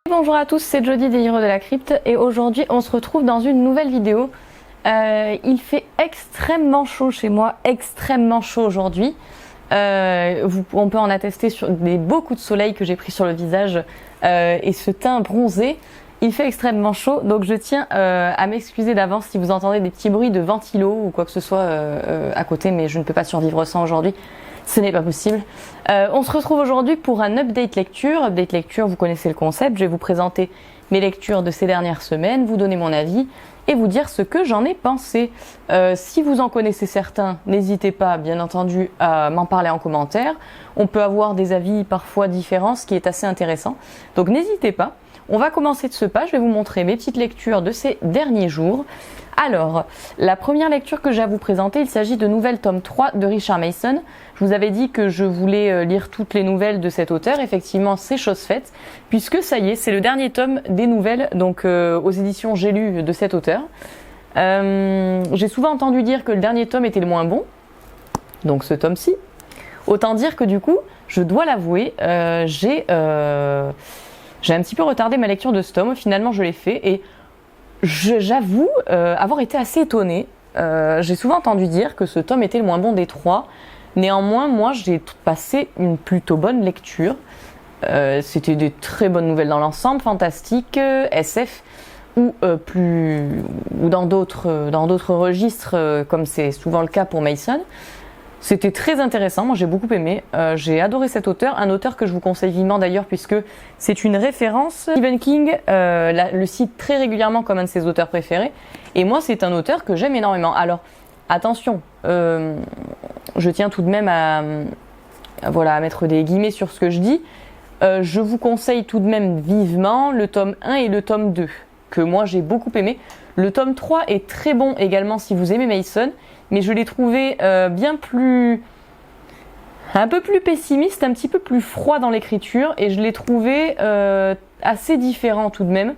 Bonjour à tous, c'est Jody des Héros de la Crypte et aujourd'hui on se retrouve dans une nouvelle vidéo. Il fait extrêmement chaud chez moi, extrêmement chaud aujourd'hui. On peut en attester sur beaucoup de soleil que j'ai pris sur le visage et ce teint bronzé. Il fait extrêmement chaud, donc je tiens à m'excuser d'avance si vous entendez des petits bruits de ventilo ou quoi que ce soit à côté, mais je ne peux pas survivre sans aujourd'hui. Ce n'est pas possible. On se retrouve aujourd'hui pour un update lecture. Update lecture, vous connaissez le concept. Je vais vous présenter mes lectures de ces dernières semaines, vous donner mon avis et vous dire ce que j'en ai pensé. Si vous en connaissez certains, n'hésitez pas, bien entendu, à m'en parler en commentaire. On peut avoir des avis parfois différents, ce qui est assez intéressant. Donc n'hésitez pas. On va commencer de ce pas. Je vais vous montrer mes petites lectures de ces derniers jours. Alors, la première lecture que j'ai à vous présenter, il s'agit de Nouvelles tome 3 de Richard Mason. Je vous avais dit que je voulais lire toutes les nouvelles de cet auteur. Effectivement, c'est chose faite, puisque ça y est, c'est le dernier tome des nouvelles, donc aux éditions J'ai lu de cet auteur. J'ai souvent entendu dire que le dernier tome était le moins bon, donc ce tome-ci. Autant dire que du coup, je dois l'avouer, j'ai un petit peu retardé ma lecture de ce tome. Finalement, je l'ai fait et j'avoue avoir été assez étonnée. J'ai souvent entendu dire que ce tome était le moins bon des trois. Néanmoins, moi, j'ai passé une plutôt bonne lecture. C'était des très bonnes nouvelles dans l'ensemble, fantastiques, SF ou dans d'autres registres, comme c'est souvent le cas pour Mason. C'était très intéressant, moi j'ai beaucoup aimé, j'ai adoré cet auteur, un auteur que je vous conseille vivement d'ailleurs puisque c'est une référence. Stephen King le cite très régulièrement comme un de ses auteurs préférés et moi c'est un auteur que j'aime énormément. Alors attention, je tiens tout de même à mettre des guillemets sur ce que je dis. Je vous conseille tout de même vivement le tome 1 et le tome 2 que moi j'ai beaucoup aimé. Le tome 3 est très bon également si vous aimez Mason. Mais je l'ai trouvé un peu plus pessimiste, un petit peu plus froid dans l'écriture, et je l'ai trouvé assez différent tout de même.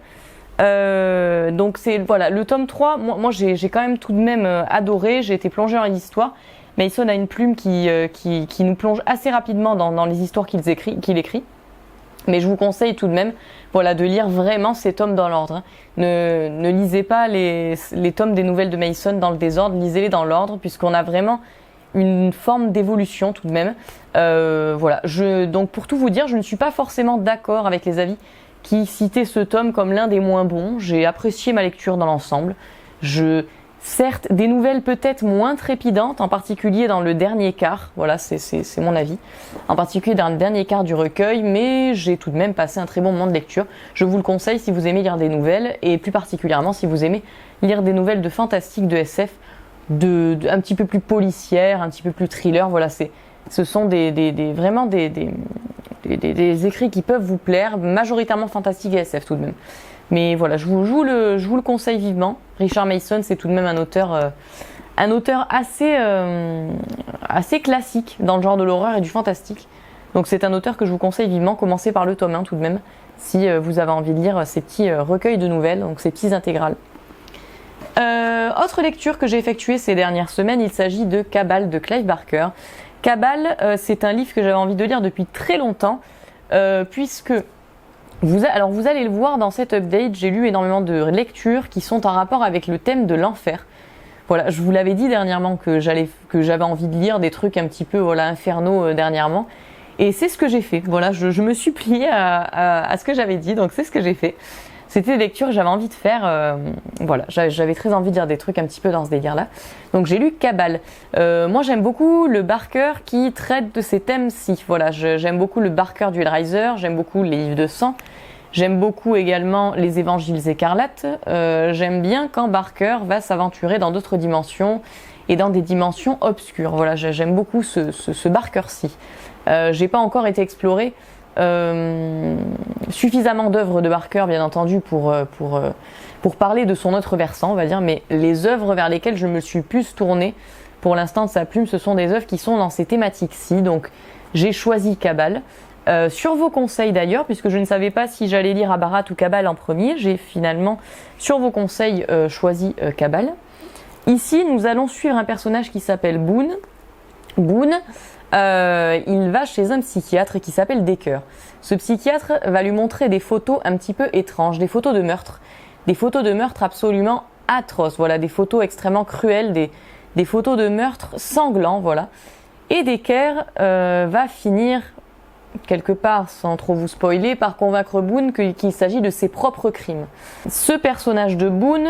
Donc le tome 3, moi j'ai quand même tout de même adoré, j'ai été plongée dans les histoires. Mason a une plume qui nous plonge assez rapidement dans les histoires qu'il écrit. Mais je vous conseille tout de même de lire vraiment ces tomes dans l'ordre. Hein. Ne lisez pas les tomes des nouvelles de Mason dans le désordre, lisez-les dans l'ordre, puisqu'on a vraiment une forme d'évolution tout de même. Donc pour tout vous dire, je ne suis pas forcément d'accord avec les avis qui citaient ce tome comme l'un des moins bons. J'ai apprécié ma lecture dans l'ensemble. Certes, des nouvelles peut-être moins trépidantes, en particulier dans le dernier quart, voilà, c'est mon avis, en particulier dans le dernier quart du recueil, mais j'ai tout de même passé un très bon moment de lecture. Je vous le conseille si vous aimez lire des nouvelles, et plus particulièrement si vous aimez lire des nouvelles de fantastique, de SF, un petit peu plus policières, un petit peu plus thriller, voilà, ce sont vraiment des écrits qui peuvent vous plaire, majoritairement fantastique et SF tout de même. Mais voilà, je vous le conseille vivement. Richard Mason, c'est tout de même un auteur assez classique dans le genre de l'horreur et du fantastique. Donc c'est un auteur que je vous conseille vivement. Commencez par le tome 1 tout de même, si vous avez envie de lire ces petits recueils de nouvelles, donc ces petits intégrales. Autre lecture que j'ai effectuée ces dernières semaines, il s'agit de Cabal de Clive Barker. Cabal, c'est un livre que j'avais envie de lire depuis très longtemps, puisque... vous allez le voir dans cet update, j'ai lu énormément de lectures qui sont en rapport avec le thème de l'enfer. Voilà, je vous l'avais dit dernièrement que j'avais envie de lire des trucs un petit peu infernaux dernièrement. Et c'est ce que j'ai fait. Voilà, je me suis pliée à ce que j'avais dit, donc c'est ce que j'ai fait. C'était des lectures que j'avais envie de faire. J'avais très envie de lire des trucs un petit peu dans ce délire-là. Donc j'ai lu Cabal. Moi j'aime beaucoup le Barker qui traite de ces thèmes-ci. Voilà, j'aime beaucoup le Barker du Hellraiser, j'aime beaucoup les livres de sang. J'aime beaucoup également les Évangiles écarlates. J'aime bien quand Barker va s'aventurer dans d'autres dimensions et dans des dimensions obscures. Voilà, j'aime beaucoup ce Barker-ci. J'ai pas encore été exploré suffisamment d'œuvres de Barker, bien entendu, pour parler de son autre versant, on va dire, mais les œuvres vers lesquelles je me suis plus tournée pour l'instant de sa plume, ce sont des œuvres qui sont dans ces thématiques-ci. Donc j'ai choisi Cabal. Sur vos conseils d'ailleurs, puisque je ne savais pas si j'allais lire Abarat ou Cabal en premier, j'ai finalement, sur vos conseils, choisi Cabal. Ici, nous allons suivre un personnage qui s'appelle Boone. Boone, il va chez un psychiatre qui s'appelle Decker. Ce psychiatre va lui montrer des photos un petit peu étranges, des photos de meurtre absolument atroces, voilà, des photos extrêmement cruelles, des photos de meurtre sanglants, voilà. Et Decker va finir, quelque part, sans trop vous spoiler, par convaincre Boone qu'il s'agit de ses propres crimes. Ce personnage de Boone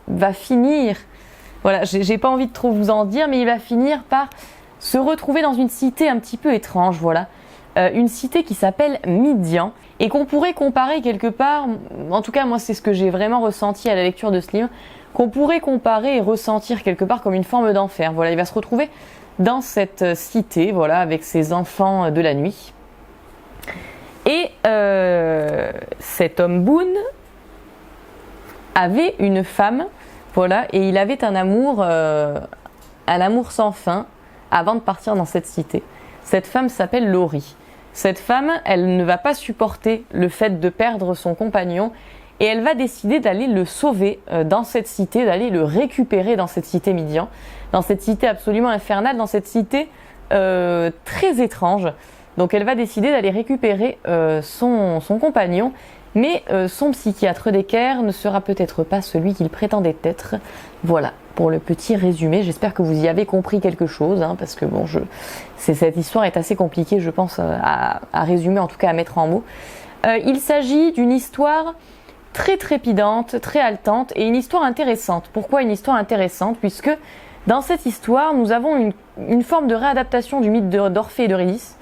va finir, voilà, j'ai pas envie de trop vous en dire, mais il va finir par se retrouver dans une cité un petit peu étrange, voilà. Une cité qui s'appelle Midian et qu'on pourrait comparer quelque part, en tout cas moi c'est ce que j'ai vraiment ressenti à la lecture de ce livre, qu'on pourrait comparer et ressentir quelque part comme une forme d'enfer. Voilà, il va se retrouver dans cette cité, voilà, avec ses enfants de la nuit. Et cet homme Boone avait une femme, voilà, et il avait un amour sans fin avant de partir dans cette cité. Cette femme s'appelle Laurie. Cette femme, elle ne va pas supporter le fait de perdre son compagnon et elle va décider d'aller le sauver dans cette cité, d'aller le récupérer dans cette cité Midian, dans cette cité absolument infernale, dans cette cité très étrange. Donc elle va décider d'aller récupérer son compagnon, mais son psychiatre Decker ne sera peut-être pas celui qu'il prétendait être. Voilà, pour le petit résumé, j'espère que vous y avez compris quelque chose, hein, parce que bon, cette histoire est assez compliquée, je pense, à résumer, en tout cas à mettre en mots. Il s'agit d'une histoire très trépidante, très haletante, et une histoire intéressante. Pourquoi une histoire intéressante? Puisque dans cette histoire, nous avons une forme de réadaptation du mythe d'Orphée et d'Eurydice,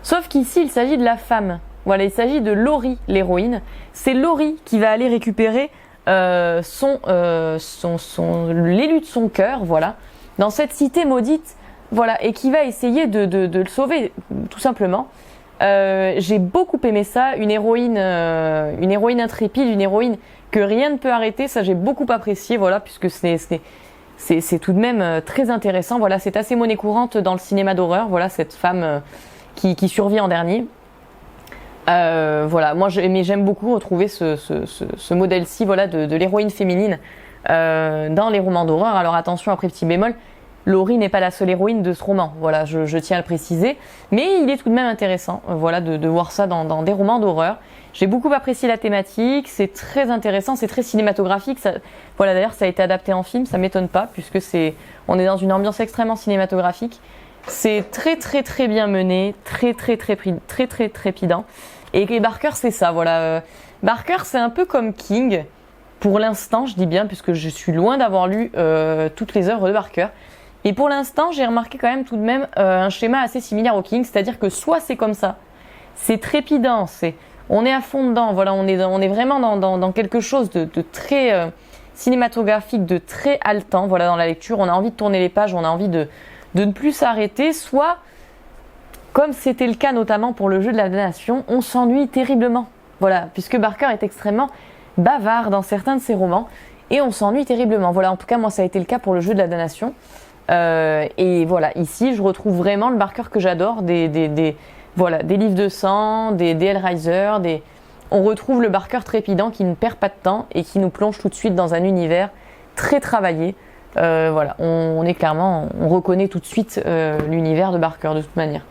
sauf qu'ici, il s'agit de la femme. Voilà, il s'agit de Laurie, l'héroïne. C'est Laurie qui va aller récupérer l'élu de son cœur, voilà, dans cette cité maudite, voilà, et qui va essayer de le sauver, tout simplement. J'ai beaucoup aimé ça, une héroïne intrépide, une héroïne que rien ne peut arrêter, ça j'ai beaucoup apprécié, voilà, puisque c'est tout de même très intéressant, voilà, c'est assez monnaie courante dans le cinéma d'horreur, voilà, cette femme qui survit en dernier. Voilà, moi j'aime beaucoup retrouver ce modèle-ci, voilà, de l'héroïne féminine dans les romans d'horreur. Alors attention, après petit bémol, Laurie n'est pas la seule héroïne de ce roman, voilà, je tiens à le préciser, mais il est tout de même intéressant, voilà, de voir ça dans des romans d'horreur. J'ai beaucoup apprécié la thématique, c'est très intéressant, c'est très cinématographique, ça, voilà, d'ailleurs ça a été adapté en film, ça m'étonne pas, puisque on est dans une ambiance extrêmement cinématographique. C'est très très très bien mené, très trépidant. Et Barker c'est ça, voilà. Barker c'est un peu comme King, pour l'instant je dis bien, puisque je suis loin d'avoir lu toutes les œuvres de Barker. Et pour l'instant j'ai remarqué quand même tout de même un schéma assez similaire au King, c'est-à-dire que soit c'est comme ça, c'est trépidant, on est à fond dedans, voilà, on est vraiment dans quelque chose de très cinématographique, de très haletant, voilà, dans la lecture, on a envie de tourner les pages, on a envie de ne plus s'arrêter, soit, comme c'était le cas notamment pour le jeu de la damnation, on s'ennuie terriblement. Voilà, puisque Barker est extrêmement bavard dans certains de ses romans, et on s'ennuie terriblement. Voilà, en tout cas, moi, ça a été le cas pour le jeu de la damnation. Et voilà, ici, je retrouve vraiment le Barker que j'adore, des livres de sang, des Hellraiser, on retrouve le Barker trépidant qui ne perd pas de temps et qui nous plonge tout de suite dans un univers très travaillé. Voilà, on reconnaît tout de suite l'univers de Barker de toute manière.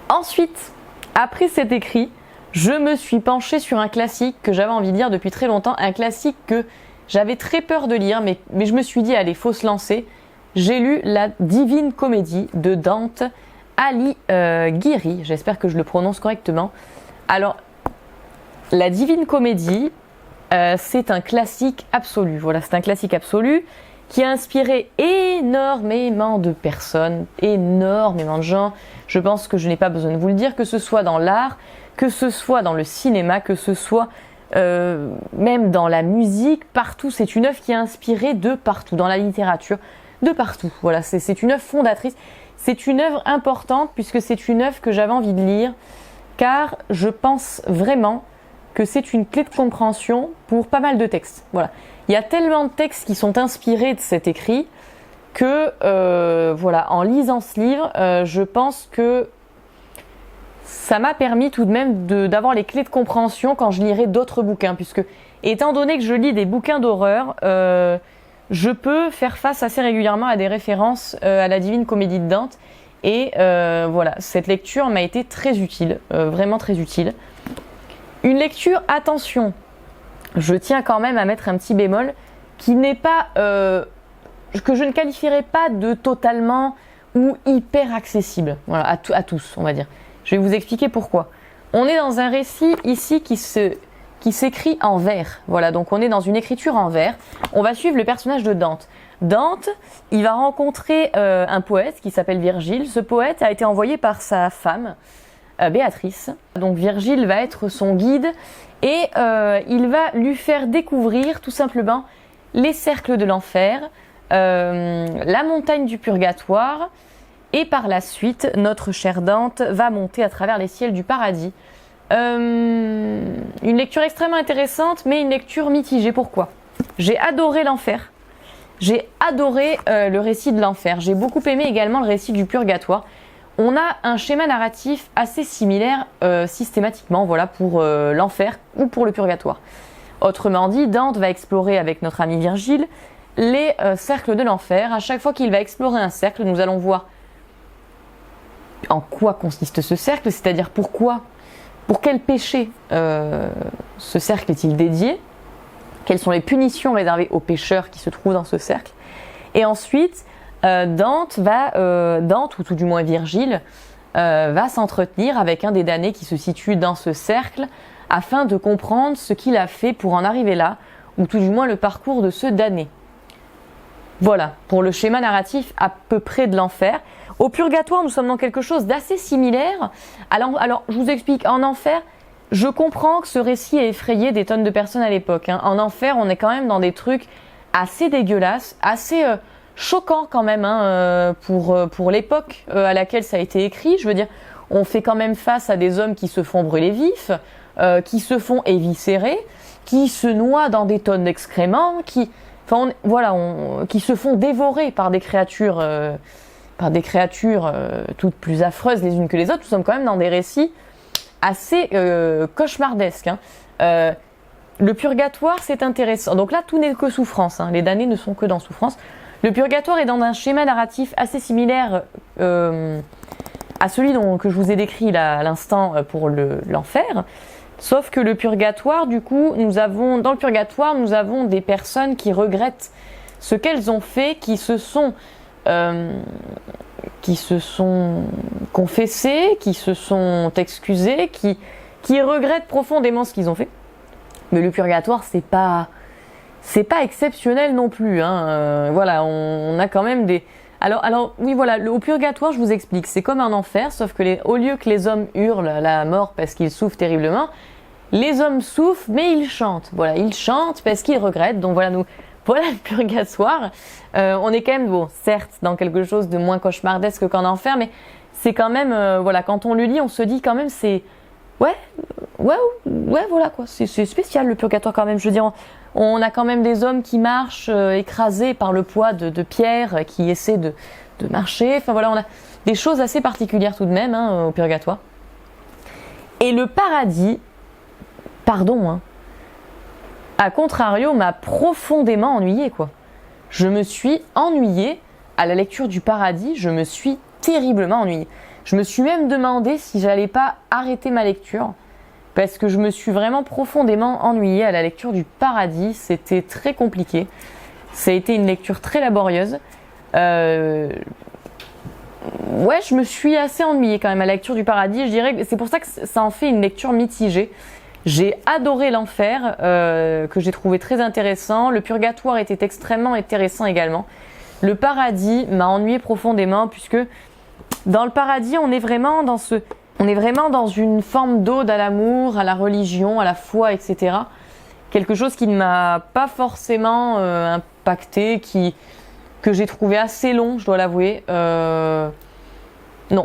Ensuite, après cet écrit, je me suis penchée sur un classique que j'avais envie de lire depuis très longtemps, un classique que j'avais très peur de lire, mais je me suis dit, allez, faut se lancer. J'ai lu la Divine Comédie de Dante Alighieri, j'espère que je le prononce correctement. Alors, la Divine Comédie, c'est un classique absolu. Voilà, c'est un classique absolu qui a inspiré énormément de personnes, énormément de gens. Je pense que je n'ai pas besoin de vous le dire, que ce soit dans l'art, que ce soit dans le cinéma, que ce soit même dans la musique, partout. C'est une œuvre qui a inspiré de partout, dans la littérature, de partout. Voilà, c'est une œuvre fondatrice. C'est une œuvre importante puisque c'est une œuvre que j'avais envie de lire, car je pense vraiment que c'est une clé de compréhension pour pas mal de textes. Voilà. Il y a tellement de textes qui sont inspirés de cet écrit que, voilà, en lisant ce livre, je pense que ça m'a permis tout de même d'avoir les clés de compréhension quand je lirai d'autres bouquins, puisque étant donné que je lis des bouquins d'horreur, je peux faire face assez régulièrement à des références à la Divine Comédie de Dante. Et voilà, cette lecture m'a été très utile, vraiment très utile. Une lecture, attention, je tiens quand même à mettre un petit bémol, qui n'est pas, que je ne qualifierais pas de totalement ou hyper accessible, voilà, à tous, on va dire. Je vais vous expliquer pourquoi. On est dans un récit ici qui s'écrit en vers, voilà, donc on est dans une écriture en vers. On va suivre le personnage de Dante. Dante, il va rencontrer un poète qui s'appelle Virgile. Ce poète a été envoyé par sa femme, Béatrice. Donc Virgile va être son guide et il va lui faire découvrir tout simplement les cercles de l'enfer, la montagne du purgatoire, et par la suite, notre chère Dante va monter à travers les ciels du paradis. Une lecture extrêmement intéressante, mais une lecture mitigée. Pourquoi ? J'ai adoré l'enfer. J'ai adoré le récit de l'enfer. J'ai beaucoup aimé également le récit du purgatoire. On a un schéma narratif assez similaire systématiquement, voilà, pour l'enfer ou pour le purgatoire. Autrement dit, Dante va explorer avec notre ami Virgile les cercles de l'enfer. À chaque fois qu'il va explorer un cercle, nous allons voir en quoi consiste ce cercle, c'est-à-dire pour quel péché ce cercle est-il dédié, quelles sont les punitions réservées aux pécheurs qui se trouvent dans ce cercle. Et ensuite, Dante, ou tout du moins Virgile, va s'entretenir avec un des damnés qui se situe dans ce cercle afin de comprendre ce qu'il a fait pour en arriver là, ou tout du moins le parcours de ce damné. Voilà, pour le schéma narratif à peu près de l'enfer. Au purgatoire, nous sommes dans quelque chose d'assez similaire. Alors, je vous explique, en enfer, je comprends que ce récit ait effrayé des tonnes de personnes à l'époque. En enfer, on est quand même dans des trucs assez dégueulasses, assez choquants quand même pour l'époque à laquelle ça a été écrit. Je veux dire, on fait quand même face à des hommes qui se font brûler vifs, qui se font éviscérer, qui se noient dans des tonnes d'excréments, qui se font dévorer par des créatures toutes plus affreuses les unes que les autres. Nous sommes quand même dans des récits assez cauchemardesques. Le purgatoire, c'est intéressant. Donc là, tout n'est que souffrance. Les damnés ne sont que dans souffrance. Le purgatoire est dans un schéma narratif assez similaire à celui que je vous ai décrit là, à l'instant pour l'enfer. Sauf que le purgatoire, du coup, dans le purgatoire, nous avons des personnes qui regrettent ce qu'elles ont fait, qui se sont confessées, qui se sont excusées, qui regrettent profondément ce qu'ils ont fait. Mais le purgatoire, c'est pas exceptionnel non plus. Voilà, on a quand même des... Alors oui, voilà, au purgatoire, je vous explique, c'est comme un enfer, sauf que au lieu que les hommes hurlent la mort parce qu'ils souffrent terriblement, les hommes souffrent, mais ils chantent. Voilà, ils chantent parce qu'ils regrettent. Donc voilà, voilà le purgatoire. On est quand même, certes, dans quelque chose de moins cauchemardesque qu'en enfer, mais c'est quand même, voilà, quand on le lit, on se dit quand même, c'est... Ouais, voilà quoi, c'est spécial le purgatoire quand même. Je veux dire, on a quand même des hommes qui marchent écrasés par le poids de pierres, qui essaient de marcher. Enfin voilà, on a des choses assez particulières tout de même au purgatoire. Et le paradis, à contrario, m'a profondément ennuyée quoi. Je me suis ennuyée à la lecture du paradis, je me suis terriblement ennuyée. Je me suis même demandé si j'allais pas arrêter ma lecture parce que je me suis vraiment profondément ennuyée à la lecture du paradis. C'était très compliqué. Ça a été une lecture très laborieuse. Je me suis assez ennuyée quand même à la lecture du paradis. Je dirais que c'est pour ça que ça en fait une lecture mitigée. J'ai adoré l'enfer, que j'ai trouvé très intéressant. Le purgatoire était extrêmement intéressant également. Le paradis m'a ennuyée profondément puisque dans le paradis, on est vraiment dans une forme d'ode à l'amour, à la religion, à la foi, etc. Quelque chose qui ne m'a pas forcément impacté, que j'ai trouvé assez long, je dois l'avouer. Non,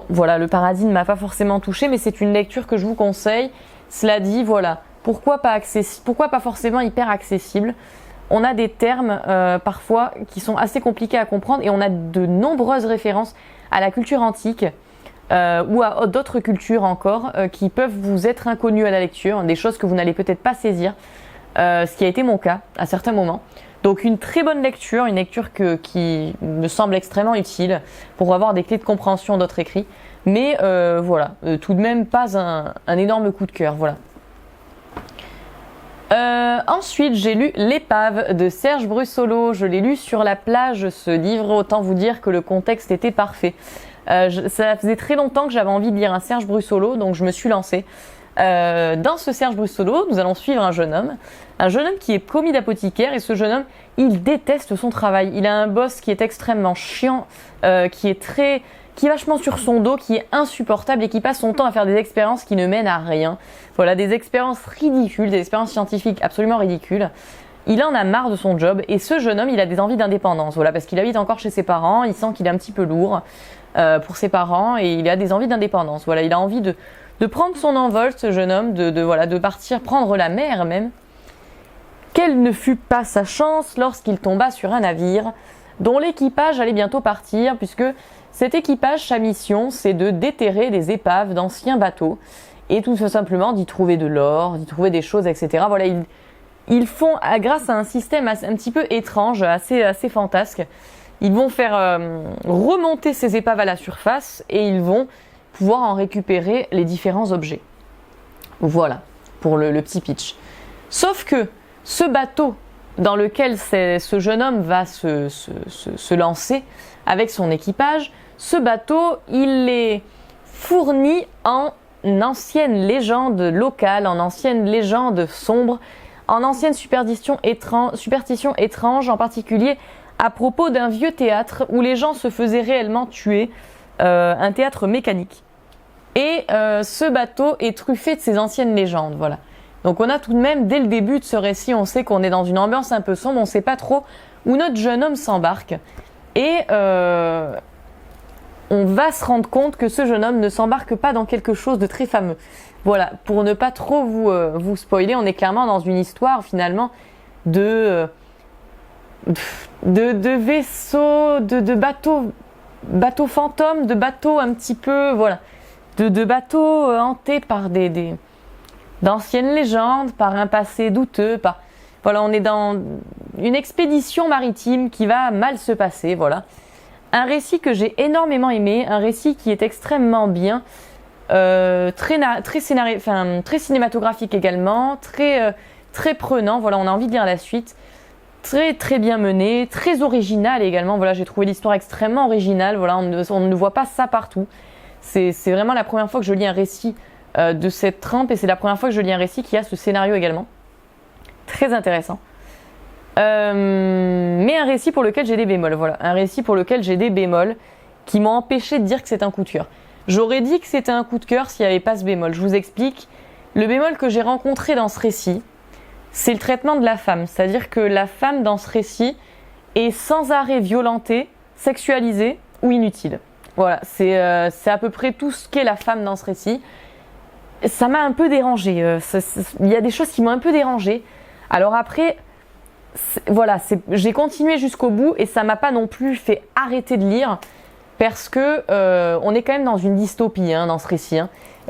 voilà, le paradis ne m'a pas forcément touché, mais c'est une lecture que je vous conseille. Cela dit, voilà, pourquoi pas forcément hyper accessible. On a des termes parfois qui sont assez compliqués à comprendre et on a de nombreuses références à la culture antique ou à d'autres cultures encore qui peuvent vous être inconnues à la lecture, des choses que vous n'allez peut-être pas saisir, ce qui a été mon cas à certains moments. Donc une très bonne lecture, une lecture qui me semble extrêmement utile pour avoir des clés de compréhension d'autres écrits. Mais voilà, tout de même pas un énorme coup de cœur, voilà. Ensuite, j'ai lu L'Épave de Serge Brussolo. Je l'ai lu sur la plage, ce livre. Autant vous dire que le contexte était parfait. Ça faisait très longtemps que j'avais envie de lire un Serge Brussolo, donc je me suis lancée. Dans ce Serge Brussolo, nous allons suivre un jeune homme qui est commis d'apothicaire, et ce jeune homme, il déteste son travail. Il a un boss qui est extrêmement chiant, qui est vachement sur son dos, qui est insupportable et qui passe son temps à faire des expériences qui ne mènent à rien. Voilà, des expériences ridicules, des expériences scientifiques absolument ridicules. Il en a marre de son job, et ce jeune homme, il a des envies d'indépendance, voilà, parce qu'il habite encore chez ses parents, il sent qu'il est un petit peu lourd pour ses parents, et il a des envies d'indépendance. Voilà, il a envie de prendre son envol, ce jeune homme, de partir prendre la mer même. Quelle ne fut pas sa chance lorsqu'il tomba sur un navire dont l'équipage allait bientôt partir, puisque cet équipage, sa mission, c'est de déterrer des épaves d'anciens bateaux et tout simplement d'y trouver de l'or, d'y trouver des choses, etc. Voilà, ils font, grâce à un système un petit peu étrange, assez fantasque, ils vont faire remonter ces épaves à la surface et ils vont pouvoir en récupérer les différents objets. Voilà, pour le petit pitch. Sauf que ce bateau dans lequel ce jeune homme va se lancer avec son équipage, ce bateau, il est fourni en ancienne légende locale, en ancienne légende sombre, en ancienne superstition étrange, en particulier à propos d'un vieux théâtre où les gens se faisaient réellement tuer, un théâtre mécanique. Et ce bateau est truffé de ces anciennes légendes, voilà. Donc on a tout de même, dès le début de ce récit, on sait qu'on est dans une ambiance un peu sombre, on ne sait pas trop où notre jeune homme s'embarque. Et on va se rendre compte que ce jeune homme ne s'embarque pas dans quelque chose de très fameux. Voilà, pour ne pas trop vous spoiler, on est clairement dans une histoire finalement de vaisseaux, de bateaux fantômes, de bateaux un petit peu, voilà, de bateaux hantés par d'anciennes légendes, par un passé douteux, voilà, on est dans une expédition maritime qui va mal se passer, voilà. Un récit que j'ai énormément aimé, un récit qui est extrêmement bien, très cinématographique également, très prenant, voilà, on a envie de lire la suite. Très bien mené, très original également, voilà, j'ai trouvé l'histoire extrêmement originale, voilà, on ne voit pas ça partout. C'est vraiment la première fois que je lis un récit de cette trempe, et c'est la première fois que je lis un récit qui a ce scénario également. Très intéressant. Mais un récit pour lequel j'ai des bémols, voilà. Un récit pour lequel j'ai des bémols qui m'ont empêché de dire que c'est un coup de cœur. J'aurais dit que c'était un coup de cœur s'il n'y avait pas ce bémol. Je vous explique. Le bémol que j'ai rencontré dans ce récit, c'est le traitement de la femme. C'est-à-dire que la femme dans ce récit est sans arrêt violentée, sexualisée ou inutile. Voilà, c'est à peu près tout ce qu'est la femme dans ce récit. Ça m'a un peu dérangée. Il y a des choses qui m'ont un peu dérangée. Alors après, voilà, j'ai continué jusqu'au bout et ça m'a pas non plus fait arrêter de lire parce que on est quand même dans une dystopie dans ce récit.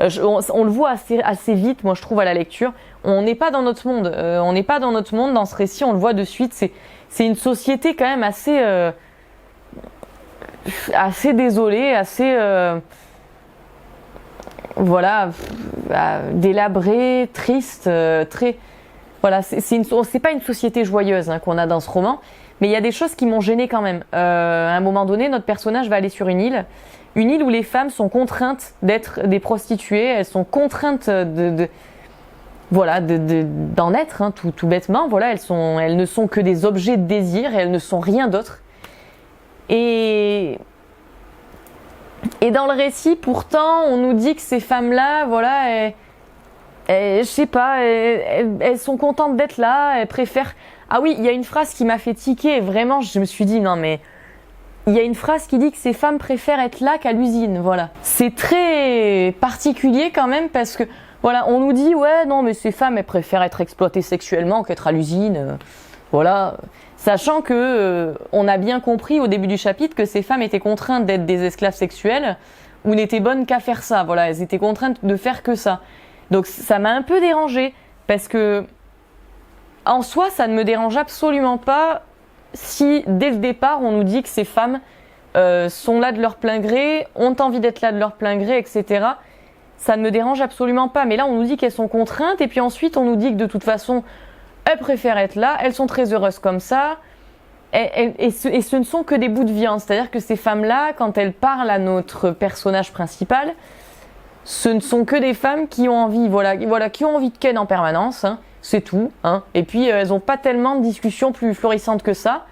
On le voit assez vite, moi je trouve, à la lecture. On n'est pas dans notre monde. On n'est pas dans notre monde dans ce récit. On le voit de suite. C'est une société quand même assez désolée, assez voilà, délabrée, triste, très. Voilà, c'est pas une société joyeuse qu'on a dans ce roman, mais il y a des choses qui m'ont gênée quand même. À un moment donné, notre personnage va aller sur une île où les femmes sont contraintes d'être des prostituées, elles sont contraintes d'en être, tout bêtement. Voilà, elles ne sont que des objets de désir et elles ne sont rien d'autre. Et dans le récit, pourtant, on nous dit que ces femmes-là, voilà, je sais pas, elles sont contentes d'être là, elles préfèrent. Ah oui, il y a une phrase qui m'a fait tiquer, et vraiment, je me suis dit, non mais. Il y a une phrase qui dit que ces femmes préfèrent être là qu'à l'usine, voilà. C'est très particulier quand même parce que, voilà, on nous dit, ouais, non mais ces femmes, elles préfèrent être exploitées sexuellement qu'être à l'usine, voilà. Sachant que on a bien compris au début du chapitre que ces femmes étaient contraintes d'être des esclaves sexuelles ou n'étaient bonnes qu'à faire ça, voilà, elles étaient contraintes de faire que ça. Donc ça m'a un peu dérangée parce que En soi, ça ne me dérange absolument pas si, dès le départ, on nous dit que ces femmes sont là de leur plein gré, ont envie d'être là de leur plein gré, etc. Ça ne me dérange absolument pas. Mais là, on nous dit qu'elles sont contraintes et puis ensuite, on nous dit que de toute façon, elles préfèrent être là, elles sont très heureuses comme ça. Et ce ne sont que des bouts de viande. C'est-à-dire que ces femmes-là, quand elles parlent à notre personnage principal, ce ne sont que des femmes qui ont envie, qui ont envie de ken en permanence, hein, c'est tout. Hein. Et puis, elles n'ont pas tellement de discussions plus florissantes que ça.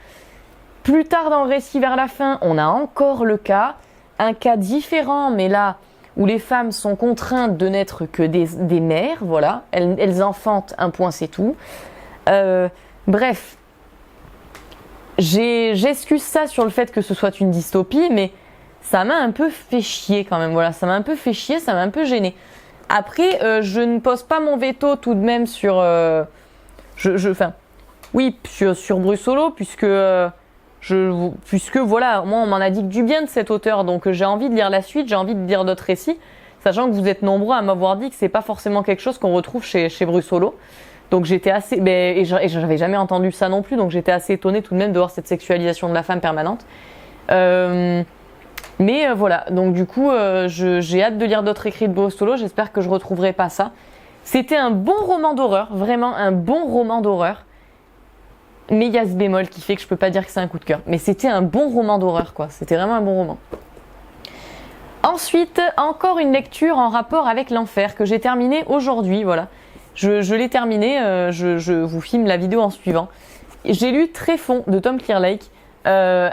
Plus tard dans le récit, vers la fin, on a encore un cas différent, mais là, où les femmes sont contraintes de n'être que des mères, voilà. Elles enfantent, un point, c'est tout. Bref. J'excuse ça sur le fait que ce soit une dystopie, mais ça m'a un peu fait chier quand même. Voilà, ça m'a un peu fait chier, ça m'a un peu gênée. Après, je ne pose pas mon veto tout de même sur, sur Brussolo, puisque voilà, moi on m'en a dit que du bien de cet auteur, donc j'ai envie de lire la suite, j'ai envie de lire d'autres récits, sachant que vous êtes nombreux à m'avoir dit que c'est pas forcément quelque chose qu'on retrouve chez Brussolo. Donc j'étais assez, et j'avais jamais entendu ça non plus, donc j'étais assez étonnée tout de même de voir cette sexualisation de la femme permanente. Voilà, donc du coup, j'ai hâte de lire d'autres écrits de Brussolo, j'espère que je retrouverai pas ça. C'était un bon roman d'horreur, vraiment un bon roman d'horreur. Mais il y a ce bémol qui fait que je peux pas dire que c'est un coup de cœur. Mais c'était un bon roman d'horreur, quoi. C'était vraiment un bon roman. Ensuite, encore une lecture en rapport avec l'enfer que j'ai terminé aujourd'hui, voilà. Je l'ai terminé, je vous filme la vidéo en suivant. J'ai lu Tréfond de Tom Clearlake, un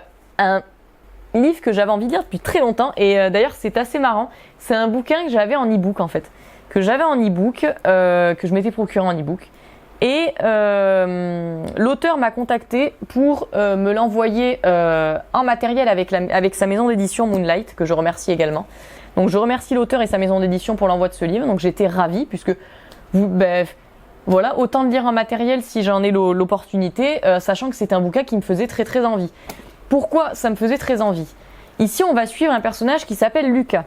livre que j'avais envie de lire depuis très longtemps et d'ailleurs c'est assez marrant. C'est un bouquin que j'avais en e-book en fait, que je m'étais procuré en e-book. Et l'auteur m'a contacté pour me l'envoyer en matériel avec sa maison d'édition Moonlight, que je remercie également. Donc je remercie l'auteur et sa maison d'édition pour l'envoi de ce livre. Donc j'étais ravie puisque voilà, autant le lire en matériel si j'en ai l'opportunité, sachant que c'est un bouquin qui me faisait très très envie. Pourquoi ça me faisait très envie? Ici, on va suivre un personnage qui s'appelle Lucas.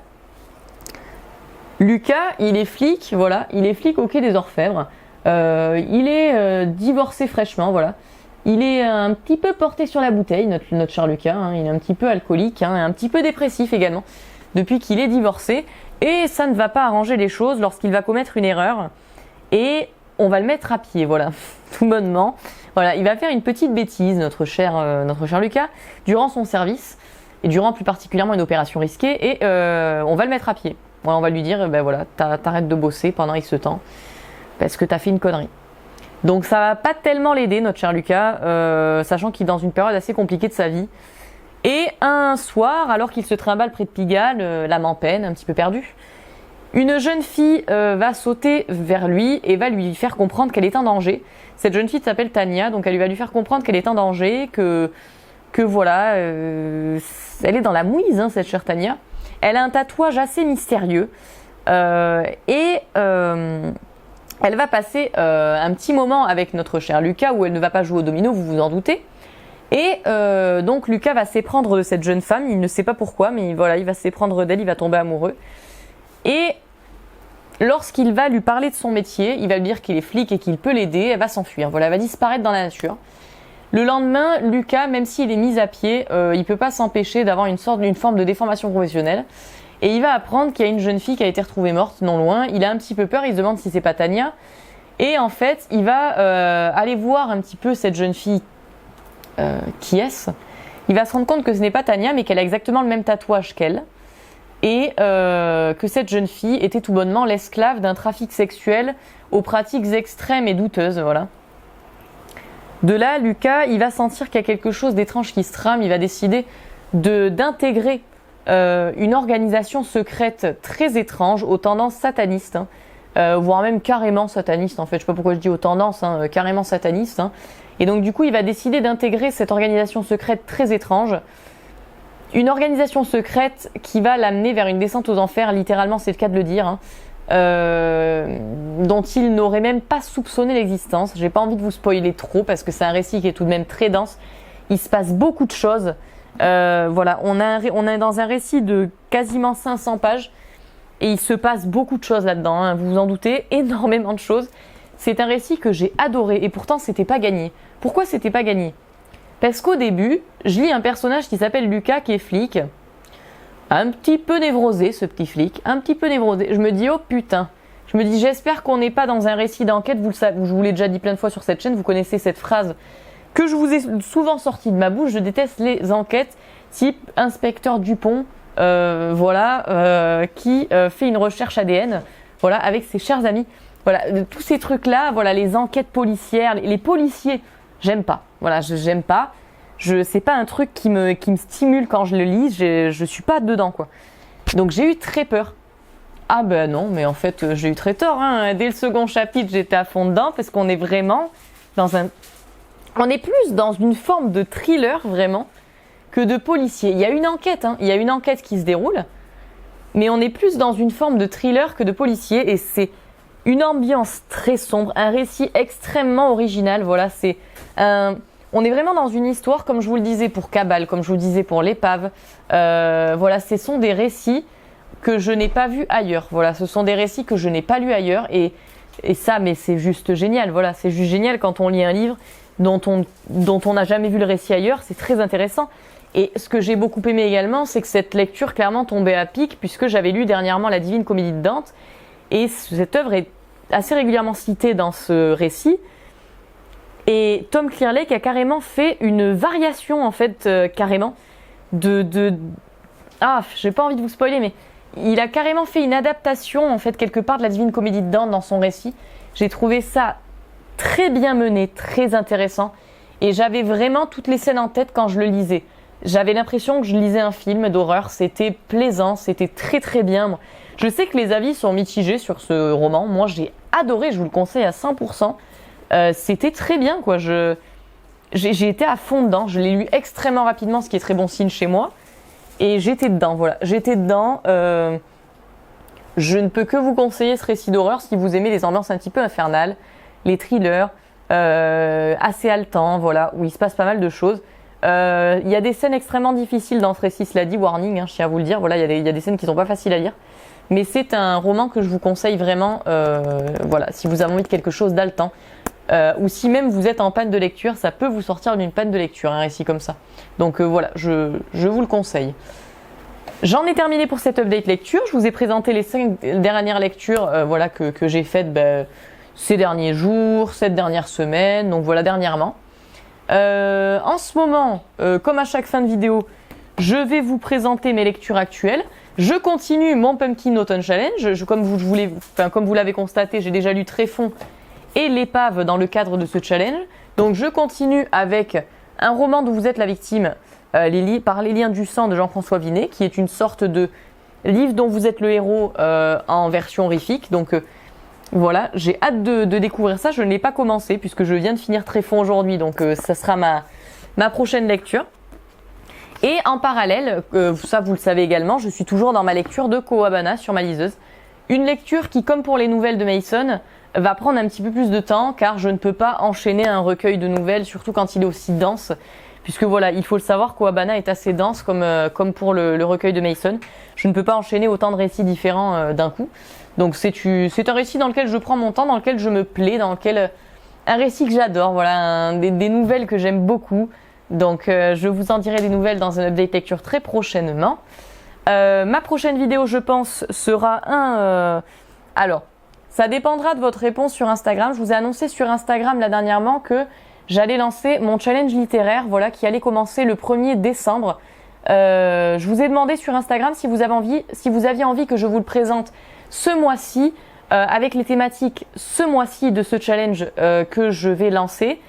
Lucas, il est flic, voilà, il est flic au quai des Orfèvres. Il est divorcé fraîchement, voilà. Il est un petit peu porté sur la bouteille, notre cher Lucas. Hein, il est un petit peu alcoolique, hein, et un petit peu dépressif également, depuis qu'il est divorcé. Et ça ne va pas arranger les choses lorsqu'il va commettre une erreur. Et on va le mettre à pied, voilà, tout bonnement. Voilà, il va faire une petite bêtise, notre cher Lucas, durant son service, et durant plus particulièrement une opération risquée, et on va le mettre à pied. Voilà, on va lui dire, voilà, t'arrêtes de bosser pendant X temps, parce que t'as fait une connerie. Donc ça va pas tellement l'aider, notre cher Lucas, sachant qu'il est dans une période assez compliquée de sa vie. Et un soir, alors qu'il se trimballe près de Pigalle, l'âme en peine, un petit peu perdu, une jeune fille va sauter vers lui et va lui faire comprendre qu'elle est en danger. Cette jeune fille s'appelle Tania, donc elle va lui faire comprendre qu'elle est en danger, que voilà, elle est dans la mouise, hein, cette chère Tania. Elle a un tatouage assez mystérieux et elle va passer un petit moment avec notre cher Lucas où elle ne va pas jouer au domino, vous vous en doutez. Et donc Lucas va s'éprendre de cette jeune femme, il ne sait pas pourquoi, mais voilà, il va s'éprendre d'elle, il va tomber amoureux. Et lorsqu'il va lui parler de son métier, il va lui dire qu'il est flic et qu'il peut l'aider, elle va s'enfuir, voilà, elle va disparaître dans la nature. Le lendemain, Lucas, même s'il est mis à pied, il peut pas s'empêcher d'avoir une forme de déformation professionnelle. Et il va apprendre qu'il y a une jeune fille qui a été retrouvée morte non loin. Il a un petit peu peur, il se demande si c'est pas Tania. Et en fait, il va aller voir un petit peu cette jeune fille. Qui est-ce? Il va se rendre compte que ce n'est pas Tania, mais qu'elle a exactement le même tatouage qu'elle. Et que cette jeune fille était tout bonnement l'esclave d'un trafic sexuel aux pratiques extrêmes et douteuses, voilà. De là, Lucas, il va sentir qu'il y a quelque chose d'étrange qui se trame, il va décider d'intégrer une organisation secrète très étrange aux tendances satanistes, hein, voire même carrément satanistes en fait, je sais pas pourquoi je dis aux tendances, hein, carrément satanistes. Hein. Et donc du coup, il va décider d'intégrer cette organisation secrète très étrange. Une organisation secrète qui va l'amener vers une descente aux enfers, littéralement c'est le cas de le dire, hein, dont il n'aurait même pas soupçonné l'existence. J'ai pas envie de vous spoiler trop parce que c'est un récit qui est tout de même très dense. Il se passe beaucoup de choses. Voilà, on est dans un récit de quasiment 500 pages et il se passe beaucoup de choses là-dedans, hein, vous vous en doutez, énormément de choses. c'est un récit que j'ai adoré et pourtant c'était pas gagné. Pourquoi c'était pas gagné? Parce qu'au début, je lis un personnage qui s'appelle Lucas qui est flic, un petit peu névrosé ce petit flic, un petit peu névrosé. Je me dis oh putain, je me dis j'espère qu'on n'est pas dans un récit d'enquête, vous le savez, je vous l'ai déjà dit plein de fois sur cette chaîne, vous connaissez cette phrase que je vous ai souvent sortie de ma bouche, je déteste les enquêtes type inspecteur Dupont, qui fait une recherche ADN, voilà, avec ses chers amis. Voilà, tous ces trucs-là, voilà, les enquêtes policières, les policiers, j'aime pas. Voilà, j'aime pas. C'est pas un truc qui me stimule quand je le lis, je suis pas dedans, quoi. Donc j'ai eu très peur. Ah ben non, mais en fait, j'ai eu très tort, hein. Dès le second chapitre, j'étais à fond dedans, parce qu'on est vraiment on est plus dans une forme de thriller, vraiment, que de policier. Il y a une enquête, hein. Il y a une enquête qui se déroule, mais on est plus dans une forme de thriller que de policier, et c'est une ambiance très sombre, un récit extrêmement original. Voilà, on est vraiment dans une histoire, comme je vous le disais pour Cabal, comme je vous le disais pour l'épave. Voilà, ce sont des récits que je n'ai pas vus ailleurs. Voilà, ce sont des récits que je n'ai pas lus ailleurs, et ça, mais c'est juste génial. Voilà, c'est juste génial quand on lit un livre dont on n'a jamais vu le récit ailleurs. C'est très intéressant. Et ce que j'ai beaucoup aimé également, c'est que cette lecture clairement tombait à pic, puisque j'avais lu dernièrement La Divine Comédie de Dante, et cette œuvre est assez régulièrement citée dans ce récit. Et Tom Clearlake a carrément fait une variation, en fait, carrément, Ah, j'ai pas envie de vous spoiler, mais il a carrément fait une adaptation, en fait, quelque part de La Divine Comédie de Dante dans son récit. J'ai trouvé ça très bien mené, très intéressant. Et j'avais vraiment toutes les scènes en tête quand je le lisais. J'avais l'impression que je lisais un film d'horreur. C'était plaisant, c'était très très bien. Je sais que les avis sont mitigés sur ce roman. Moi, j'ai adoré, je vous le conseille à 100%. C'était très bien, quoi. J'ai été à fond dedans. Je l'ai lu extrêmement rapidement, ce qui est très bon signe chez moi. Et j'étais dedans, voilà. J'étais dedans. Je ne peux que vous conseiller ce récit d'horreur si vous aimez les ambiances un petit peu infernales, les thrillers, assez haletants, voilà, où il se passe pas mal de choses. Il y a des scènes extrêmement difficiles dans ce récit, cela dit, warning, hein, je tiens à vous le dire. Voilà, il y a des scènes qui sont pas faciles à lire. Mais c'est un roman que je vous conseille vraiment, voilà, si vous avez envie de quelque chose d'haletant. Ou si même vous êtes en panne de lecture, ça peut vous sortir d'une panne de lecture, un récit comme ça. Donc voilà, je vous le conseille. J'en ai terminé pour cette update lecture. Je vous ai présenté les 5 dernières lectures voilà, que j'ai faites ces derniers jours, cette dernière semaine, donc voilà, dernièrement. En ce moment, comme à chaque fin de vidéo, je vais vous présenter mes lectures actuelles. Je continue mon Pumpkin Autumn Challenge. Comme vous l'avez constaté, j'ai déjà lu Tréfond et L'Épave dans le cadre de ce challenge. Donc je continue avec un roman dont vous êtes la victime, par les liens du sang de Jean-François Vinet, qui est une sorte de livre dont vous êtes le héros en version horrifique. Donc voilà, j'ai hâte de découvrir ça. Je ne l'ai pas commencé puisque je viens de finir Tréfond aujourd'hui, donc ça sera ma prochaine lecture. Et en parallèle, ça vous le savez également, je suis toujours dans ma lecture de Kawabana sur ma liseuse. Une lecture qui, comme pour les nouvelles de Mason, va prendre un petit peu plus de temps car je ne peux pas enchaîner un recueil de nouvelles, surtout quand il est aussi dense. Puisque voilà, il faut le savoir, Kawabana est assez dense comme pour le recueil de Mason. Je ne peux pas enchaîner autant de récits différents d'un coup. Donc c'est un récit dans lequel je prends mon temps, dans lequel je me plais, un récit que j'adore, voilà, des nouvelles que j'aime beaucoup. Donc je vous en dirai des nouvelles dans un update lecture très prochainement. Ma prochaine vidéo, je pense, sera alors, ça dépendra de votre réponse sur Instagram. Je vous ai annoncé sur Instagram là dernièrement que j'allais lancer mon challenge littéraire, voilà, qui allait commencer le 1er décembre. Je vous ai demandé sur Instagram si vous aviez envie que je vous le présente ce mois-ci, avec les thématiques ce mois-ci de ce challenge que je vais lancer,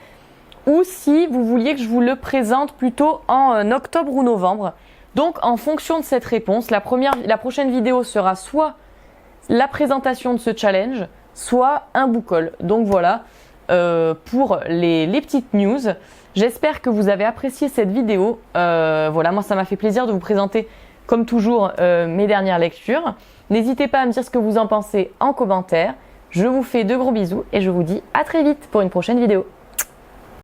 ou si vous vouliez que je vous le présente plutôt en octobre ou novembre. Donc en fonction de cette réponse, la prochaine vidéo sera soit la présentation de ce challenge, soit un book haul. Donc voilà, pour les petites news. J'espère que vous avez apprécié cette vidéo. Voilà, moi ça m'a fait plaisir de vous présenter comme toujours mes dernières lectures. N'hésitez pas à me dire ce que vous en pensez en commentaire. Je vous fais de gros bisous et je vous dis à très vite pour une prochaine vidéo.